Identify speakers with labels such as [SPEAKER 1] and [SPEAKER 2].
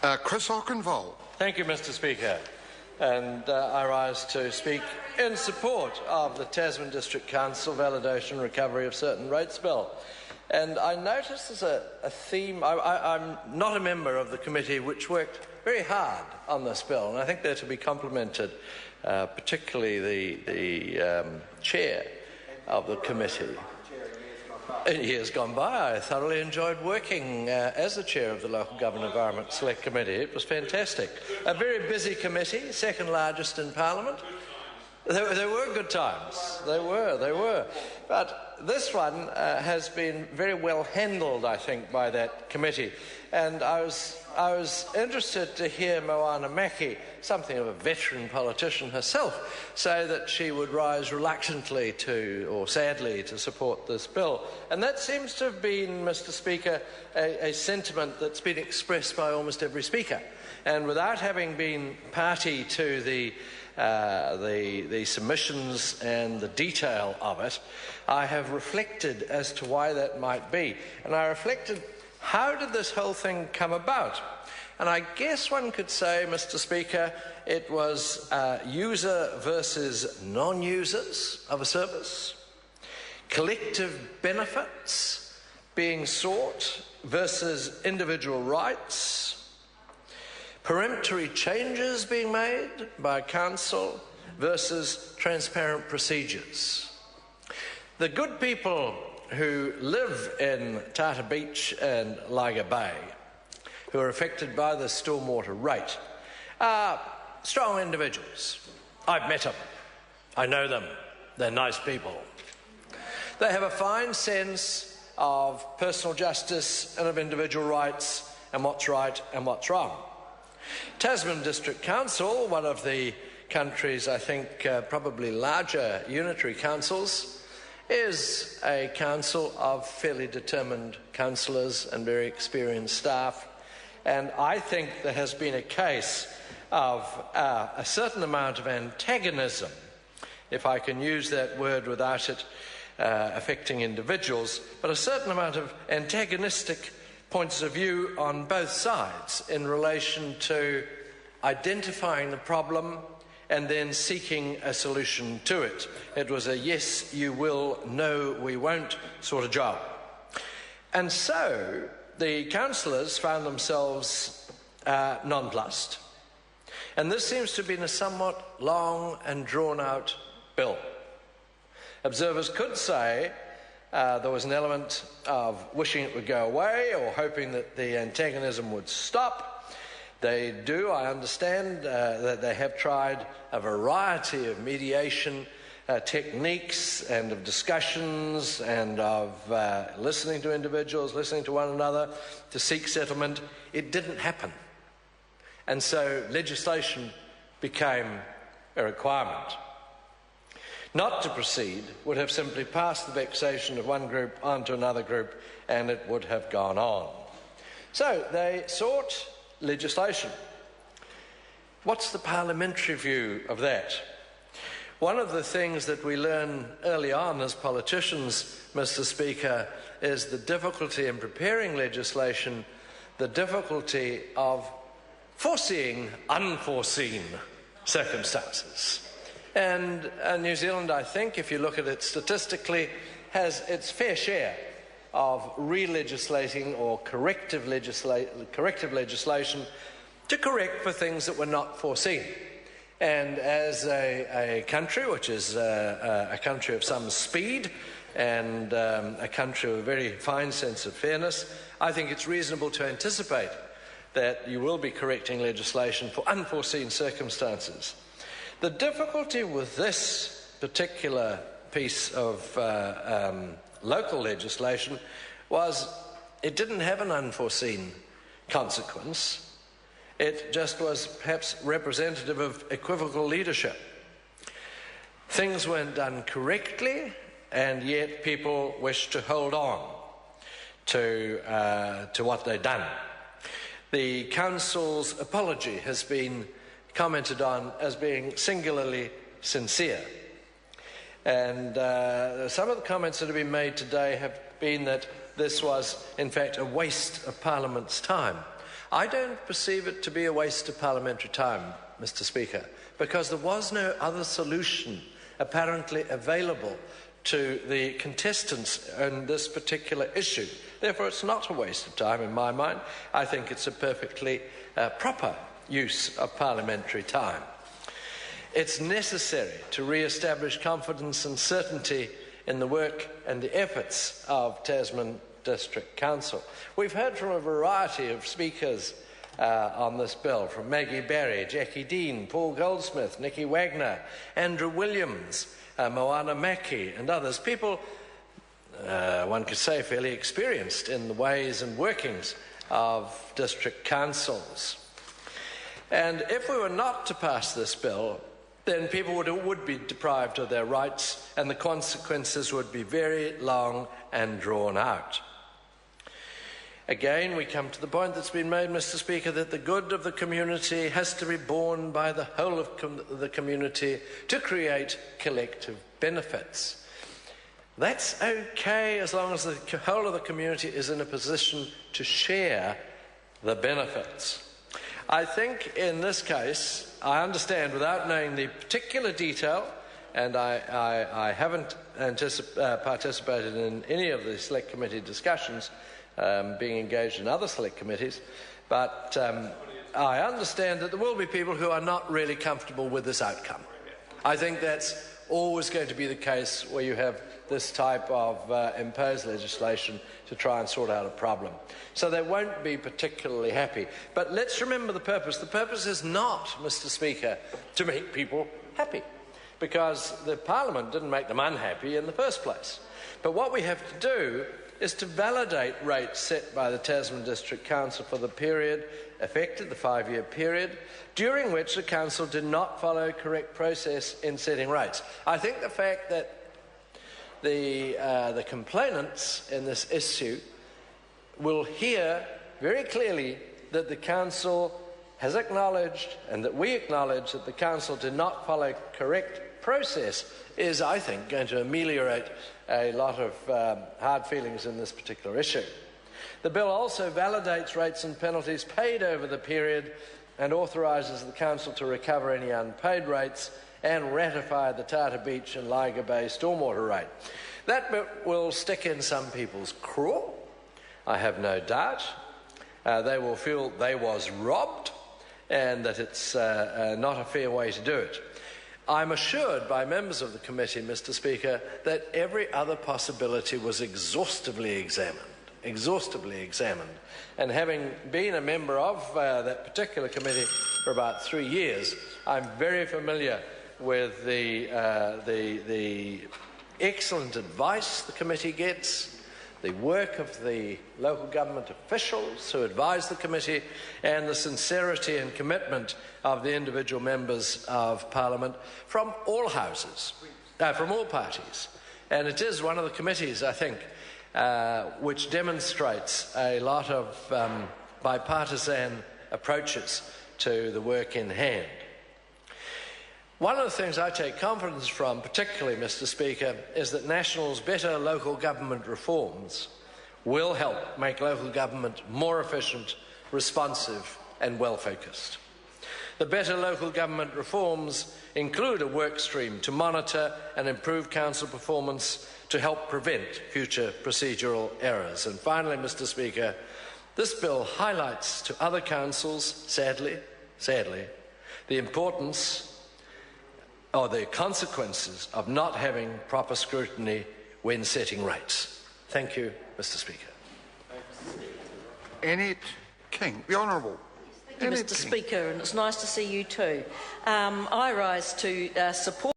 [SPEAKER 1] Chris Auchenvold.
[SPEAKER 2] Thank you, Mr. Speaker. And I rise to speak in support of the Tasman District Council validation recovery of certain rates bill. And I notice there's a theme. I'm not a member of the committee which worked very hard on this bill, and I think they're to be complimented, particularly the chair of the committee. In years gone by, I thoroughly enjoyed working as the chair of the Local Government Environment Select Committee. It was fantastic. A very busy committee, second largest in Parliament. There were good times. They were. But this one has been very well handled, I think, by that committee. And I was interested to hear Moana Maki, something of a veteran politician herself, say that she would rise reluctantly to, or sadly, to support this bill. And that seems to have been, Mr. Speaker, a sentiment that's been expressed by almost every speaker. And without having been party to the submissions and the detail of it, I have reflected as to why that might be. And I reflected, how did this whole thing come about? And I guess one could say, Mr. Speaker, it was user versus non-users of a service, collective benefits being sought versus individual rights, peremptory changes being made by council versus transparent procedures. The good people who live in Tata Beach and Liger Bay, who are affected by the stormwater rate, are strong individuals. I've met them. I know them. They're nice people. They have a fine sense of personal justice and of individual rights and what's right and what's wrong. Tasman District Council, one of the country's, I think, probably larger unitary councils, is a council of fairly determined councillors and very experienced staff. And I think there has been a case of a certain amount of antagonism, if I can use that word without it affecting individuals, but a certain amount of antagonistic points of view on both sides in relation to identifying the problem and then seeking a solution to it. It was a yes, you will, no, we won't sort of job. And so the councillors found themselves nonplussed. And this seems to have been a somewhat long and drawn-out bill. Observers could say there was an element of wishing it would go away or hoping that the antagonism would stop. They do, I understand, that they have tried a variety of mediation techniques and of discussions and of listening to individuals, listening to one another to seek settlement. It didn't happen. And so legislation became a requirement. Not to proceed would have simply passed the vexation of one group onto another group, and it would have gone on. So they sought legislation. What's the parliamentary view of that? One of the things that we learn early on as politicians, Mr. Speaker, is the difficulty in preparing legislation, the difficulty of foreseeing unforeseen circumstances. And New Zealand, I think, if you look at it statistically, has its fair share of re-legislating or corrective legislation to correct for things that were not foreseen. And as a country, which is a country of some speed and a country with a very fine sense of fairness, I think it's reasonable to anticipate that you will be correcting legislation for unforeseen circumstances. The difficulty with this particular piece of local legislation was it didn't have an unforeseen consequence. It just was perhaps representative of equivocal leadership. Things weren't done correctly, and yet people wished to hold on to what they'd done. The Council's apology has been commented on as being singularly sincere. And some of the comments that have been made today have been that this was, in fact, a waste of Parliament's time. I don't perceive it to be a waste of parliamentary time, Mr. Speaker, because there was no other solution apparently available to the contestants on this particular issue. Therefore, it's not a waste of time in my mind. I think it's a perfectly proper use of parliamentary time. It's necessary to re-establish confidence and certainty in the work and the efforts of Tasman District Council. We've heard from a variety of speakers on this bill, from Maggie Barry, Jackie Dean, Paul Goldsmith, Nicky Wagner, Andrew Williams, Moana Mackey and others. People, one could say, fairly experienced in the ways and workings of district councils. And if we were not to pass this bill, then people would be deprived of their rights, and the consequences would be very long and drawn out. Again, we come to the point that's been made, Mr. Speaker, that the good of the community has to be borne by the whole of the community to create collective benefits. That's okay as long as the whole of the community is in a position to share the benefits. I think in this case, I understand, without knowing the particular detail, and I haven't participated in any of the Select Committee discussions, being engaged in other Select Committees, but I understand that there will be people who are not really comfortable with this outcome. I think that's always going to be the case where you have this type of imposed legislation to try and sort out a problem. So they won't be particularly happy. But let's remember the purpose. The purpose is not, Mr. Speaker, to make people happy, because the Parliament didn't make them unhappy in the first place. But what we have to do is to validate rates set by the Tasman District Council for the period affected, the 5-year period, during which the Council did not follow correct process in setting rates. I think the fact that the complainants in this issue will hear very clearly that the Council has acknowledged, and that we acknowledge, that the Council did not follow correct process is, I think, going to ameliorate a lot of hard feelings in this particular issue. The bill also validates rates and penalties paid over the period and authorises the Council to recover any unpaid rates and ratify the Tarter Beach and Liger Bay stormwater rate. That bit will stick in some people's craw, I have no doubt. They will feel they was robbed and that it's not a fair way to do it. I'm assured by members of the committee, Mr. Speaker, that every other possibility was exhaustively examined. And having been a member of that particular committee for about 3 years, I'm very familiar with the excellent advice the committee gets, the work of the local government officials who advise the committee, and the sincerity and commitment of the individual members of Parliament from all houses, from all parties. And it is one of the committees, I think, which demonstrates a lot of bipartisan approaches to the work in hand. One of the things I take confidence from, particularly, Mr. Speaker, is that National's better local government reforms will help make local government more efficient, responsive and well-focused. The better local government reforms include a work stream to monitor and improve council performance to help prevent future procedural errors. And finally, Mr. Speaker, this bill highlights to other councils, sadly, the importance or the consequences of not having proper scrutiny when setting rates. Thank you, Mr. Speaker.
[SPEAKER 1] Enid King, the Honourable.
[SPEAKER 3] Thank you, Mr. Speaker, and it's nice to see you too. I rise to support